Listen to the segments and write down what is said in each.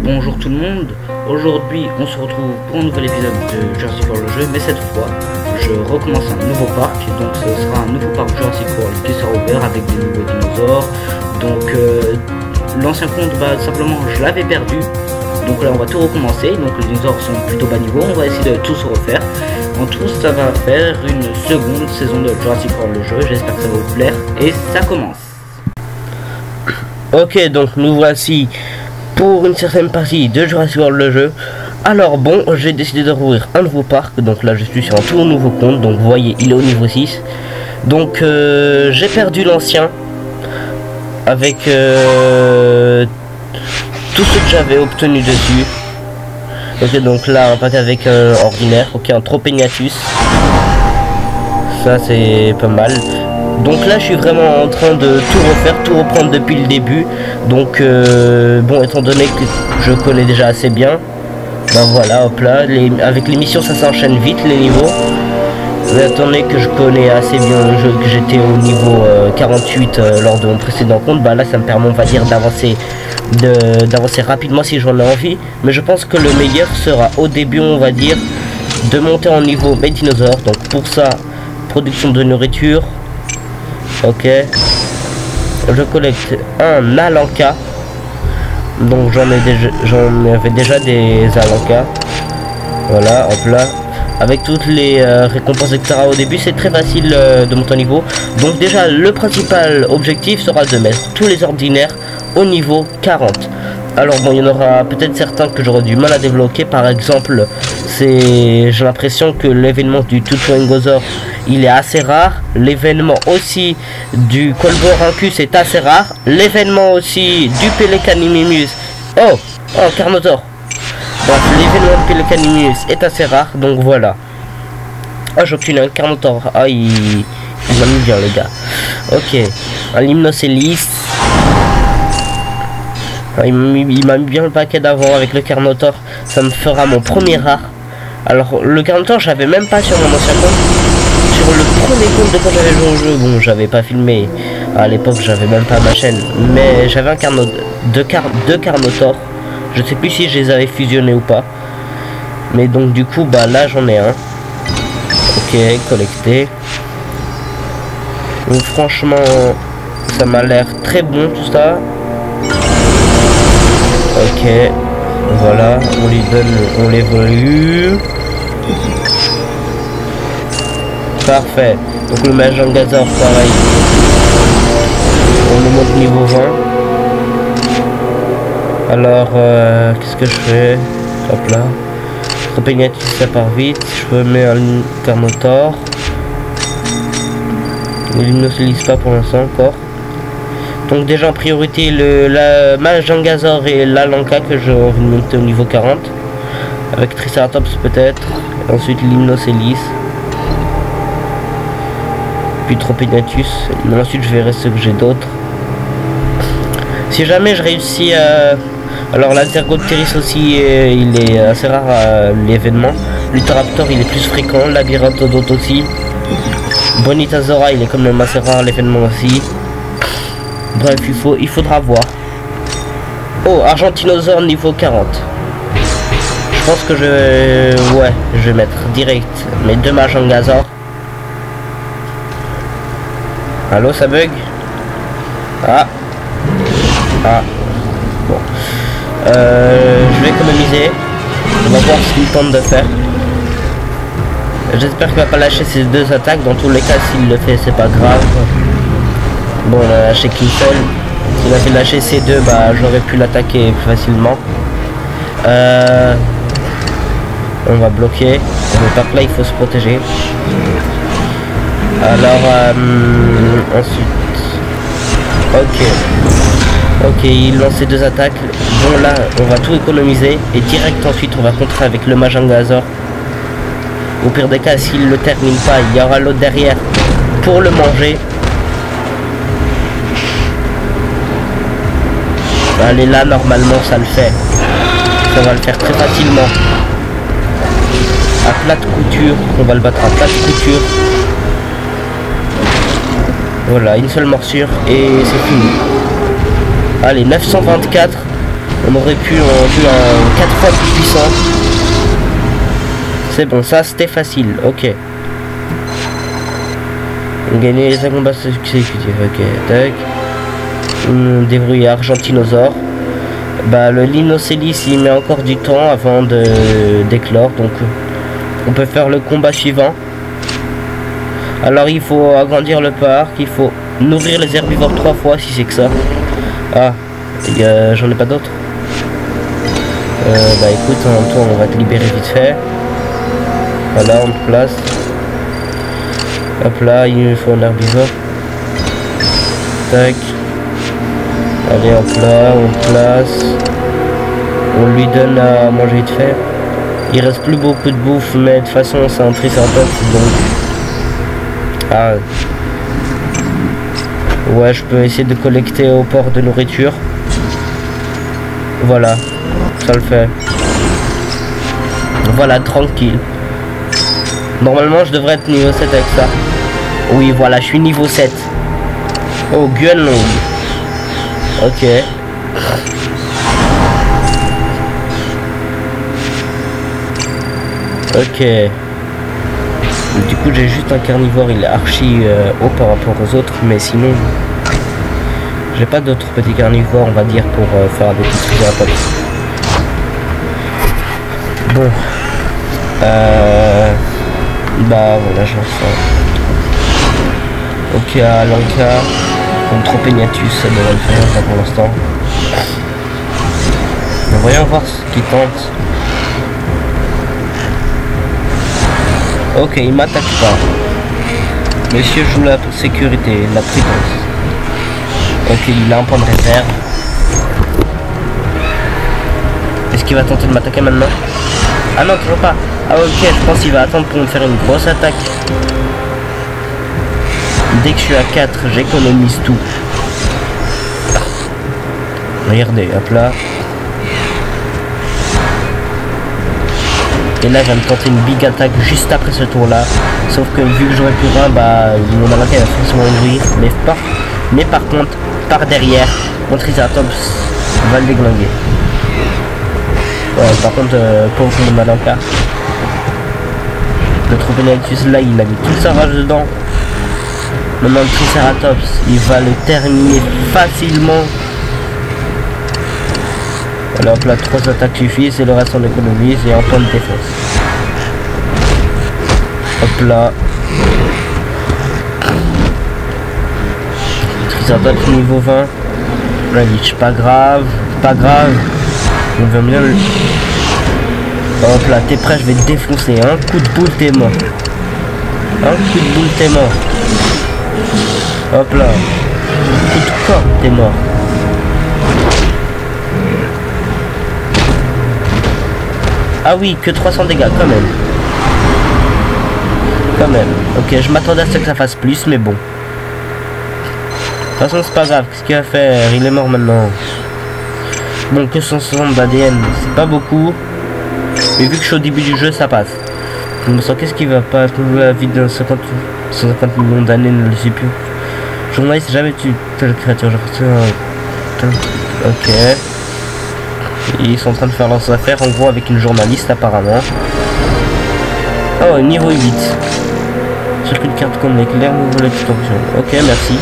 Bonjour tout le monde, aujourd'hui on se retrouve pour un nouvel épisode de Jurassic World le jeu, mais cette fois je recommence un nouveau parc, donc ce sera un nouveau parc Jurassic World qui sera ouvert avec des nouveaux dinosaures. Donc l'ancien compte, simplement je l'avais perdu, donc là on va tout recommencer, donc les dinosaures sont plutôt bas niveau, on va essayer de tout se refaire. En tout ça va faire une seconde saison de Jurassic World le jeu, j'espère que ça va vous plaire et ça commence. Ok, donc nous voici pour une certaine partie de Jurassic World le jeu. Alors bon, j'ai décidé de rouvrir un nouveau parc, donc là je suis sur un tout nouveau compte, donc vous voyez il est au niveau 6. Donc j'ai perdu l'ancien avec tout ce que j'avais obtenu dessus. Ok, donc là un pack avec un ordinaire, ok, un Tropegnathus, ça c'est pas mal. Donc là je suis vraiment en train de tout refaire, tout reprendre depuis le début. Donc bon, étant donné que je connais déjà assez bien, voilà, hop là, avec les missions ça s'enchaîne vite les niveaux. Mais étant donné que je connais assez bien le jeu, que j'étais au niveau 48 lors de mon précédent compte, là ça me permet, on va dire, d'avancer rapidement si j'en ai envie. Mais je pense que le meilleur sera au début, on va dire, de monter en niveau mes dinosaures. Donc pour ça, production de nourriture. Ok, je collecte un Alanka, donc j'en avais déjà des Alanka. Voilà, hop là, avec toutes les récompenses etc. Au début c'est très facile de monter en niveau. Donc déjà le principal objectif sera de mettre tous les ordinaires au niveau 40. Alors bon, il y en aura peut-être certains que j'aurai du mal à débloquer. Par exemple, j'ai l'impression que l'événement du Tutuengosaur il est assez rare. L'événement aussi du Colborhynchus est assez rare. L'événement aussi du Pelecanimimus, Carnotaur. Bref, l'événement de Pelecanimimus est assez rare, donc voilà. Ah, j'obtiens un Carnotaur. Ah, il m'a mis bien les gars. Ok, un Limnocelis. Il m'a mis bien le paquet d'avant avec le Carnotaur. Ça me fera mon premier rare. Alors le Carnotaur j'avais même pas sur mon ancien compte. Sur le premier compte de quand j'avais joué au jeu, bon j'avais pas filmé. À l'époque j'avais même pas ma chaîne. Mais j'avais deux Carnotaurs. Je sais plus si je les avais fusionnés ou pas. Mais donc du coup là j'en ai un. Ok, collecté. Donc franchement ça m'a l'air très bon tout ça. Ok, voilà, on lui donne, on l'évolue. Parfait. Donc le Majangazor pareil. On le monte niveau 20. Alors qu'est-ce que je fais? Hop là. Tropegnathus ça part vite. Je peux mettre un Carnotaur. Le Limnocelis pas pour l'instant encore. Donc déjà en priorité la Majangazor et l'Alanka que j'ai envie de monter au niveau 40. Avec Triceratops peut-être. Ensuite Limnocelis. Puis Tropegnathus. Mais ensuite je verrai ce que j'ai d'autres. Si jamais je réussis à... Alors l'Antergopteris aussi il est assez rare à l'événement. L'Utaraptor il est plus fréquent. Labyrinthodote aussi. Bonitazora il est quand même assez rare à l'événement aussi. Bref, il faudra voir. Oh, Argentinosaure niveau 40. Je pense que je vais mettre direct mes deux Majangazor. Allô, ça bug? Ah. Bon. Je vais économiser. On va voir ce qu'il tente de faire. J'espère qu'il va pas lâcher ses deux attaques. Dans tous les cas, s'il le fait, c'est pas grave. Bon, on a lâché qu'une seule. S'il avait lâché ces deux, j'aurais pu l'attaquer plus facilement. On va bloquer. Le parc là, il faut se protéger. Alors, ensuite. Ok, il lance ses deux attaques. Bon, là, on va tout économiser. Et direct ensuite, on va contrer avec le Majangazor. Au pire des cas, s'il le termine pas, il y aura l'autre derrière pour le manger. Allez, là normalement ça le fait. Ça va le faire très facilement. À plate couture, on va le battre à plate couture. Voilà, une seule morsure et c'est fini. Allez, 924. On aurait pu en jouer un 4 fois plus puissant. C'est bon, ça c'était facile, ok. Gagner les combats successifs, ok, tac. Débrouiller Argentinosaure. Bah le Linocelis il met encore du temps avant d'éclore, donc on peut faire le combat suivant. Alors il faut agrandir le parc, il faut nourrir les herbivores 3 fois si c'est que ça. Ah, j'en ai pas d'autres. Bah écoute, toi on va te libérer vite fait. Voilà, on te place. Hop là, il nous faut un herbivore. Tac. Allez hop là, on place. On lui donne à manger vite fait. Il reste plus beaucoup de bouffe, mais de toute façon c'est un triceratops donc. Ah. Ouais, je peux essayer de collecter au port de nourriture. Voilà, ça le fait. Voilà, tranquille. Normalement je devrais être niveau 7 avec ça. Oui voilà, je suis niveau 7. Oh Guanlong. Ok. Ok. Du coup j'ai juste un carnivore, il est archi haut par rapport aux autres, mais sinon j'ai pas d'autres petits carnivores on va dire pour faire des petits triceratops. Bon. Bah voilà, j'en sens. Ok, à Lanka, comme Tropéniatus, ça devrait le faire là, pour l'instant. Voyons voir ce qu'il tente. Ok, il m'attaque pas. Monsieur joue la sécurité, la prudence. Ok, il a un point de réserve. Est-ce qu'il va tenter de m'attaquer maintenant? Ah non, toujours pas. Ah ok, je pense qu'il va attendre pour me faire une grosse attaque. Dès que je suis à 4, j'économise tout. Regardez, hop là. Et là, je viens de tenter une big attaque juste après ce tour-là. Sauf que vu que j'aurais plus rien, bah mon attaque va forcément ouvrir. Mais par contre, par derrière, mon Triceratops va le déglinguer. Ouais, par contre, pauvre mon Alanka. Le Tropéniatus là, il a mis toute sa rage dedans. Maintenant, le Triceratops, il va le terminer facilement. Alors là, 3 attaques suffisent et le reste on économise et en point de défense. Hop là. Triceratops niveau 20. La lich, pas grave. Pas grave. On veut bien le... Hop là, t'es prêt, je vais te défoncer. Un coup de boule, t'es mort. Un coup de boule, t'es mort. Hop là. Coup de corps, t'es mort. Ah oui, que 300 dégâts, quand même. Quand même. Ok, je m'attendais à ce que ça fasse plus, mais bon. De toute façon, c'est pas grave. Qu'est-ce qu'il va faire? Il est mort maintenant. Bon, que 160 d'ADN, c'est pas beaucoup. Mais vu que je suis au début du jeu, ça passe. Je me sens, qu'est-ce qui va pas? La vie d'un 150 millions d'années ne le suit plus. Journaliste, si jamais tu telle créature, genre... Ok. Ils sont en train de faire leurs affaires, en gros, avec une journaliste, apparemment. Oh, niveau 8. Circuit de carte comme l'éclair, nouvelle extension. Ok, merci.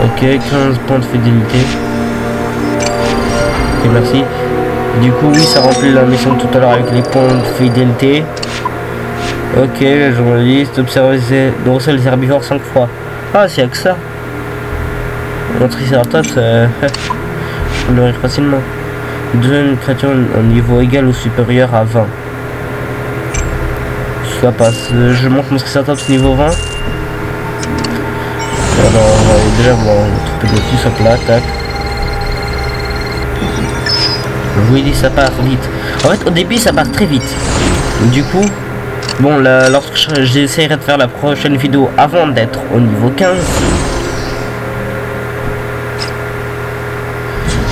Ok, 15 points de fidélité. Ok, merci. Du coup, oui, ça remplit la mission de tout à l'heure avec les points de fidélité. Ok, la journaliste, observer les herbivores 5 fois. Ah, c'est avec ça. Mon Triceratops, je peux le rire facilement. Donne une créature un niveau égal ou supérieur à 20. Ça passe. Je monte mon Triceratops niveau 20. Alors, on va déjà voir le truc dessus, hop là, tac. Je vous ai dit, ça part vite. En fait, au début, ça part très vite. Du coup, bon, là, lorsque j'essaierai de faire la prochaine vidéo avant d'être au niveau 15,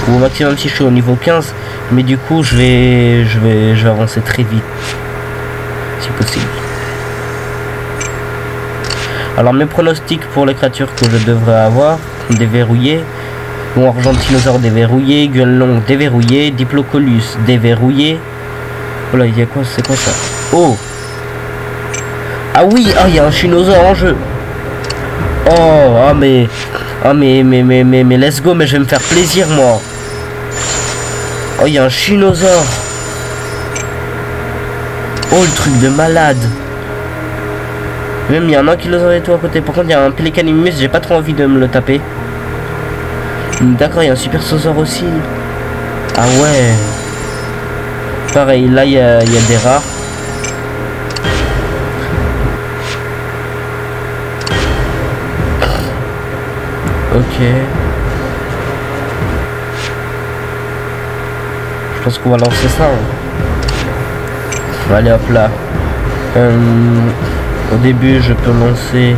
ou au maximum si je suis au niveau 15, mais du coup, je vais avancer très vite, si possible. Alors, mes pronostics pour les créatures que je devrais avoir, déverrouiller, Bon, Argentinosaure déverrouillé, gueule longue déverrouillé, Diplocolus déverrouillé. Oh là, il y a quoi? C'est quoi ça? Oh! Ah oui! Ah, il y a un Chinosaure en jeu! Oh! Ah, mais let's go, mais je vais me faire plaisir, moi! Oh, il y a un Chinosaure! Oh, le truc de malade! Même il y a un ankylosaure et tout à côté. Par contre, il y a un Pelecanimus, j'ai pas trop envie de me le taper. D'accord, il y a un Supersasaure aussi. Ah ouais. Pareil, là il y a des rares. Ok. Je pense qu'on va lancer ça. Allez hop là. Au début, je peux lancer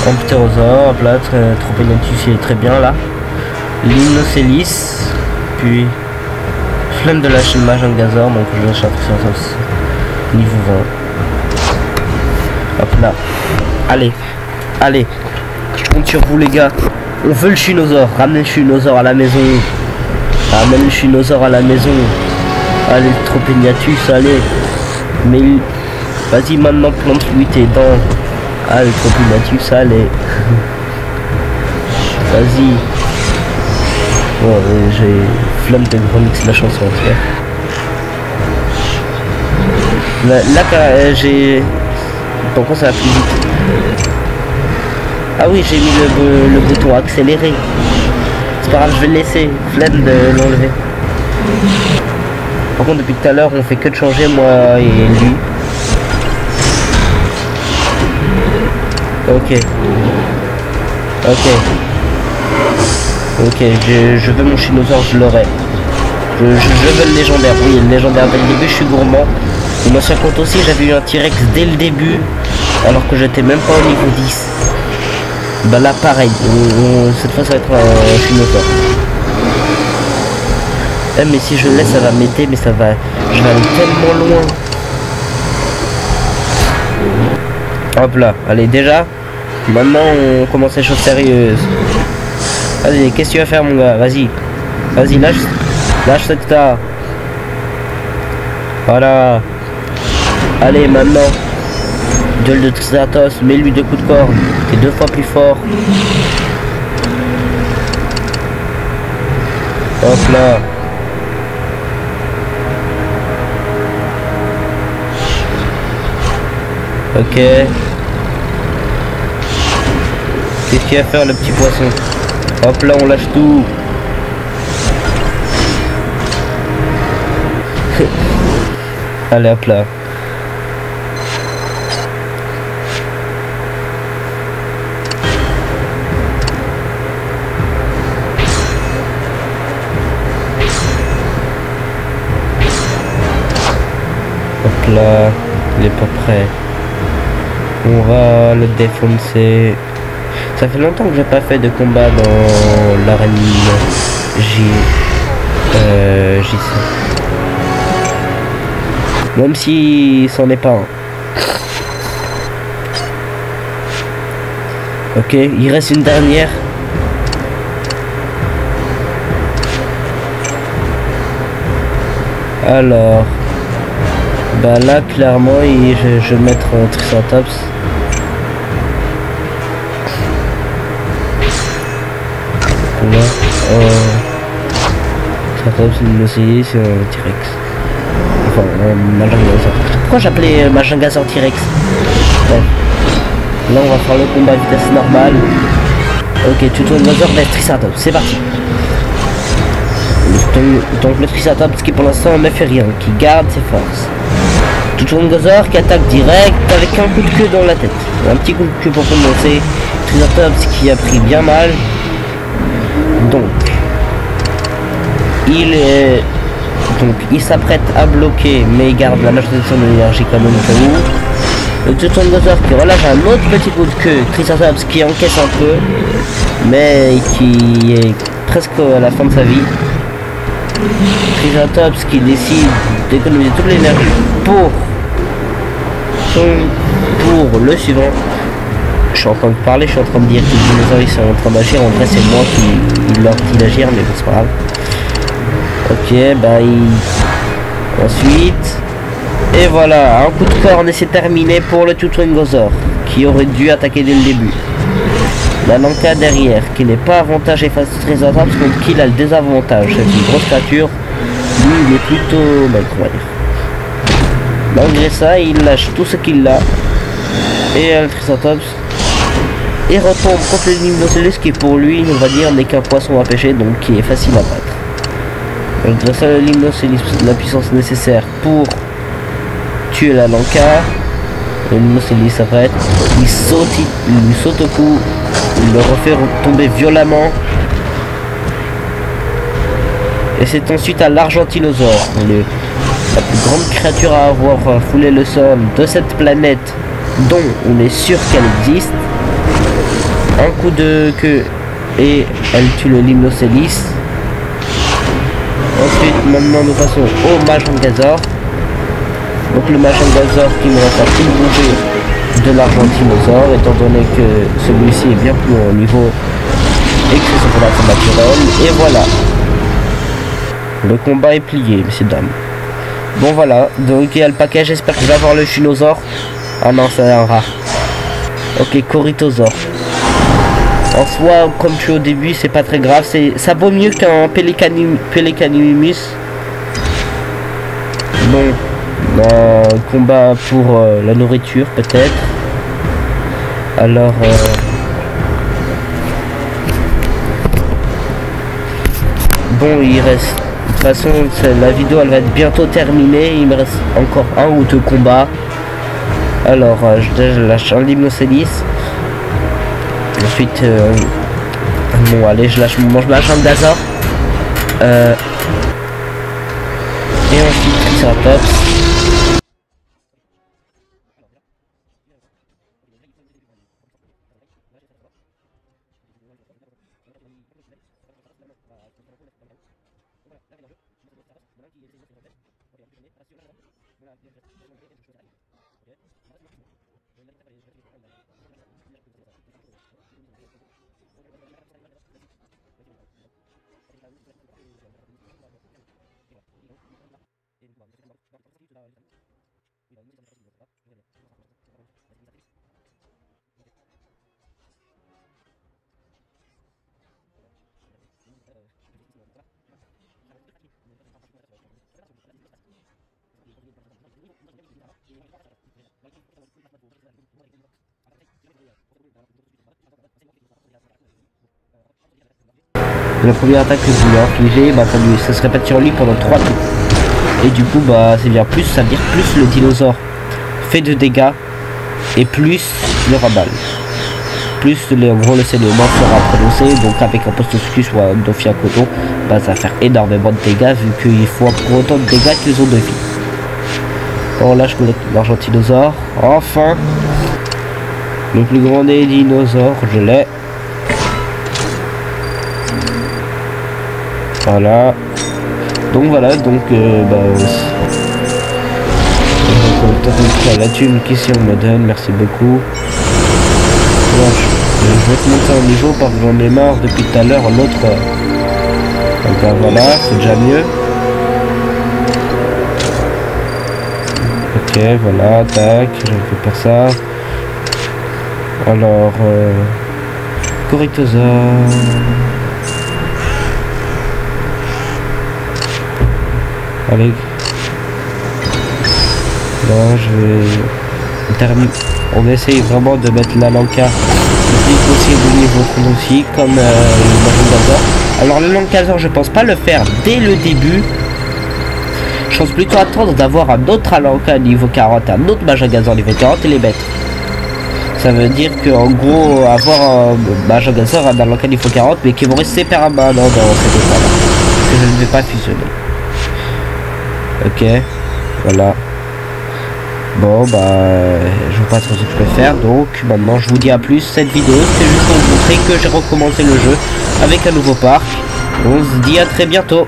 un ptérosaure, hop là, Tropénatus, il est très bien là. Limnocelis, puis Flamme de la chaîne Majungasaure, donc je lâche un Triceratops niveau 20. Hop là. Allez, allez, je compte sur vous les gars. On veut le Chinosaure, ramenez le Chinosaure à la maison. Ramène le Chinosaure à la maison. Allez, le Tropénatus, allez. Mais vas-y maintenant, plante-lui tes dents. Ah, le Tropénatus, allez. Vas-y. Bon, j'ai Flamme de Gronix, la chanson entière. Là, j'ai... Pourquoi ça va plus vite? Ah oui, j'ai mis le bouton accéléré. C'est pas grave, je vais le laisser. Flemme de l'enlever. Par contre, depuis tout à l'heure, on fait que de changer, moi et lui. Ok. Ok. Ok, je veux mon Chinosaure, je l'aurai. Je veux le légendaire. Oui, le légendaire dès le début, je suis gourmand. Et moi, sur compte aussi, j'avais eu un T-Rex dès le début, alors que j'étais même pas au niveau 10. Bah là, pareil. Cette fois, ça va être un Chinosaure. Mais si je le laisse, ça va m'aider, mais ça va... Je vais aller tellement loin. Hop là, allez, déjà. Maintenant, on commence les choses sérieuses. Vas-y, qu'est-ce que tu vas faire, mon gars? Vas-y. Vas-y, lâche cette star. Voilà. Allez, maintenant. Duel de Triceratops, mets-lui 2 coups de corne. T'es 2 fois plus fort. Hop là. Ok. Qu'est-ce qu'il va faire le petit poisson? Hop là, on lâche tout. Allez, hop là. Hop là, il est pas prêt. On va le défoncer. Ça fait longtemps que j'ai pas fait de combat dans l'arène JC. Même si c'en est pas un. Ok, il reste une dernière. Alors, bah là clairement je vais mettre un Triceratops. Là, Triceratops, une Limnocelis, c'est un T-Rex. Enfin, un Majungasaure. Pourquoi j'appelais Majungasaure T-Rex? Bref. Là on va faire le combat à vitesse normale. Ok, Tutonosaure vs Triceratops, c'est parti. Donc le Triceratops qui pour l'instant ne fait rien, qui garde ses forces. Tutonosaure qui attaque direct avec un coup de queue dans la tête. Un petit coup de queue pour commencer. Triceratops qui a pris bien mal. Donc il s'apprête à bloquer, mais il garde la majorité de son énergie quand même au cas où. Le Tutonosaure qui relâche un autre petit coup de queue. Triceratops qui encaisse un peu, mais qui est presque à la fin de sa vie. Triceratops qui décide d'économiser toute l'énergie pour le suivant. Je suis en train de parler, je suis en train de dire que les dinosaures ils sont en train d'agir. En vrai c'est moi qui leur dis d'agir, mais bon c'est pas grave. Ok, bah ensuite... Et voilà, un coup de corne et c'est terminé pour le Tuturingosaur, qui aurait dû attaquer dès le début. La Lanka derrière, qui n'est pas avantagé face au Triceratops, contre qui il a le désavantage. C'est une grosse créature, lui il est plutôt maigre, on va dire. Malgré ça, il lâche tout ce qu'il a. Et le Triceratops, et retombe contre le Nimnocellus qui pour lui, on va dire, n'est qu'un poisson à pêcher, donc qui est facile à battre. Malgré ça, le Nimnocellus, la puissance nécessaire pour tuer la Lanka. Le Nimnocellus s'arrête, il lui saute au cou, il le refait tomber violemment. Et c'est ensuite à l'Argentinosaure, la plus grande créature à avoir foulé le sol de cette planète, dont on est sûr qu'elle existe. Un coup de queue et elle tue le Limnocellus. Ensuite, maintenant nous passons au Majangazor. Donc le Majangazor qui ne va pas plus bouger de l'Argentinosaure, étant donné que celui-ci est bien plus haut au niveau et que c'est son attaque naturelle. Et voilà. Le combat est plié, messieurs dames. Bon voilà, donc il y a le paquet, j'espère que je vais avoir le Chinosaure. Ah non, c'est un rat. Ok, Corythosaure. En soi, comme je suis au début, c'est pas très grave. Ça vaut mieux qu'un Pelecanimus. Bon, combat pour la nourriture peut-être. Alors, bon, il reste. De toute façon, la vidéo elle va être bientôt terminée. Il me reste encore un ou deux combats. Alors, je lâche un Limnocellus. Ensuite, bon, allez, je lâche mon Majangazor. Et ensuite, Triceratops. La première attaque que je lui ai infligée, ça se répète sur lui pendant 3 tours. Et du coup, c'est bien plus, ça veut dire plus le dinosaure fait de dégâts et plus le rabal. Plus en gros le saignement sera prononcé, donc avec un Postosuchus ou un Dophiacoton, ça va faire énormément de dégâts vu qu'il faut pour autant de dégâts qu'ils ont de vie. On lâche l'Argentinosaure, enfin le plus grand des dinosaures, je l'ai. Voilà. Donc voilà, la thune qui si on me donne, merci beaucoup. Voilà, je vais te monter un niveau parce que j'en ai marre depuis tout à l'heure l'autre. Donc voilà, c'est déjà mieux. Ok, voilà, tac, je récupère ça. Alors, Corythosaure. Allez. Là, je vais terminer. On essaye vraiment de mettre la Lanka le plus possible au niveau aussi, comme le Majangazor. Alors le Majangazor, je pense pas le faire dès le début. Je pense plutôt attendre d'avoir un autre Lanka niveau 40, un autre Majangazor niveau 40 et les mettre. Ça veut dire que en gros avoir un Majangazor, un Lanka niveau 40, mais qui vont rester permanents dans cet état-là. Que je ne vais pas fusionner. Ok, voilà. Bon je vois pas trop ce que je peux faire, donc maintenant je vous dis à plus. Cette vidéo c'est juste pour vous montrer que j'ai recommencé le jeu avec un nouveau parc. On se dit à très bientôt.